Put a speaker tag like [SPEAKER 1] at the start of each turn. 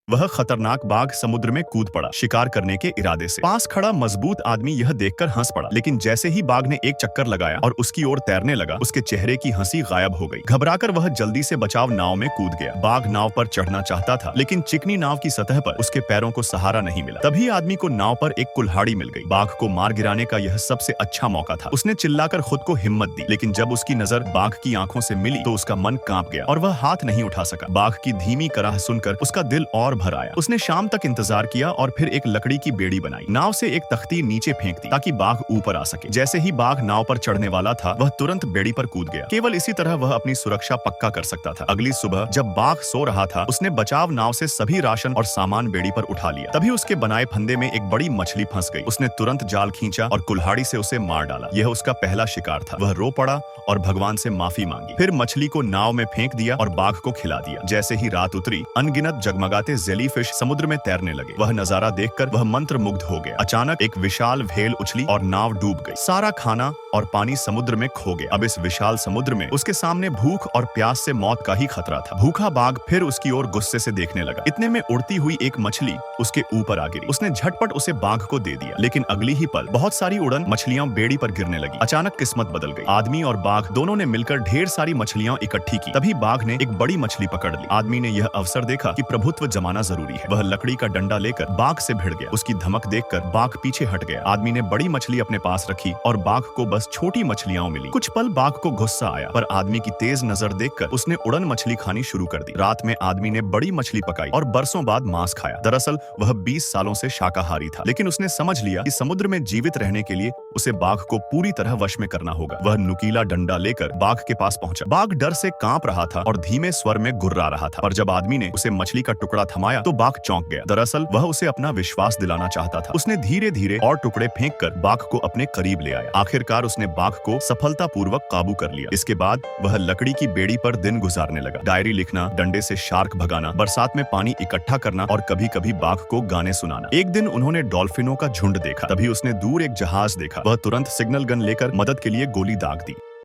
[SPEAKER 1] वह खतरनाक बाघ समुद्र में कूद पड़ा शिकार करने के इरादे से। पास खड़ा मजबूत आदमी यह देखकर हंस पड़ा, लेकिन जैसे ही बाघ ने एक चक्कर लगाया और उसकी ओर तैरने लगा, उसके चेहरे की हंसी गायब हो गई। घबराकर वह जल्दी से बचाव नाव में कूद गया। बाघ नाव पर चढ़ना चाहता था, लेकिन चिकनी नाव की सतह पर उसके पैरों को सहारा नहीं मिला। तभी आदमी को नाव पर एक कुल्हाड़ी मिल गई। बाघ को मार गिराने का यह सबसे अच्छा मौका था। उसने चिल्लाकर खुद को हिम्मत दी, लेकिन जब उसकी नजर बाघ की आंखों से मिली तो उसका मन कांप गया और वह हाथ नहीं उठा सका। बाघ की धीमी कराह सुनकर उसका दिल और भर आया। उसने शाम तक इंतजार किया और फिर एक लकड़ी की बेड़ी बनाई, नाव से एक तख्ती नीचे फेंक दी ताकि बाघ ऊपर आ सके। जैसे ही बाघ नाव पर चढ़ने वाला था, वह तुरंत बेड़ी पर कूद गया। केवल इसी तरह वह अपनी सुरक्षा पक्का कर सकता था। अगली सुबह जब बाघ सो रहा था, उसने बचाव नाव से सभी राशन और सामान बेड़ी पर उठा लिया। तभी उसके बनाए फंदे में एक बड़ी मछली फंस गई। उसने तुरंत जाल खींचा और कुल्हाड़ी से उसे मार डाला। यह उसका पहला शिकार था। वह रो पड़ा और भगवान से माफी मांगी। फिर मछली को नाव में फेंक दिया और बाघ को खिला दिया। जैसे ही रात उतरी, अनगिनत जगमगाते जेलीफिश समुद्र में तैरने लगे। वह नजारा देखकर वह मंत्रमुग्ध हो गया। अचानक एक विशाल व्हेल उछली और नाव डूब गई। सारा खाना और पानी समुद्र में खो गया। अब इस विशाल समुद्र में उसके सामने भूख और प्यास से मौत का ही खतरा था। भूखा बाघ फिर उसकी ओर गुस्से से देखने लगा। इतने में उड़ती हुई एक मछली उसके ऊपर आ गिरी। उसने झटपट उसे बाघ को दे दिया, लेकिन अगली ही पल बहुत सारी उड़न मछलियां बेड़ी पर गिरने लगी। अचानक किस्मत बदल गई। आदमी और बाघ दोनों ने मिलकर ढेर सारी मछलियां इकट्ठी की। तभी बाघ ने एक बड़ी मछली पकड़ ली। आदमी ने यह अवसर देखा कि प्रभुत्व जमाना जरूरी है। वह लकड़ी का डंडा लेकर बाघ से भिड़ गया। उसकी धमक देखकर बाघ पीछे हट गया। आदमी ने बड़ी मछली अपने पास रखी और बाघ को बस छोटी मछलियां मिली। कुछ पल बाघ को गुस्सा आया, पर आदमी की तेज नजर देखकर उसने उड़न मछली खानी शुरू कर दी। रात में आदमी ने बड़ी मछली पकाई और बरसों बाद मांस खाया। दरअसल वह 20 सालों से शाकाहारी था, लेकिन उसने समझ लिया कि समुद्र में जीवित रहने के लिए उसे बाघ को पूरी तरह वश में करना होगा। वह नुकीला डंडा लेकर बाघ के पास पहुंचा। बाघ डर से कांप रहा था और धीमे स्वर में गुर्रा रहा था, पर जब आदमी ने उसे मछली का टुकड़ा थमाया तो बाघ चौंक गया। दरअसल वह उसे अपना विश्वास दिलाना चाहता था। उसने धीरे धीरे और टुकड़े फेंककर बाघ को अपने करीब ले आया। आखिरकार उसने बाघ को सफलतापूर्वक काबू कर लिया। इसके बाद वह लकड़ी की बेड़ी पर दिन गुजारने लगा। डायरी लिखना, डंडे से शार्क भगाना, बरसात में पानी इकट्ठा करना और कभी कभी बाघ को गाने सुनाना। एक दिन उन्होंने डॉल्फिनों का झुंड देखा। तभी उसने दूर एक जहाज देखा। वह तुरंत सिग्नल गन लेकर मदद के लिए गोली दाग दी।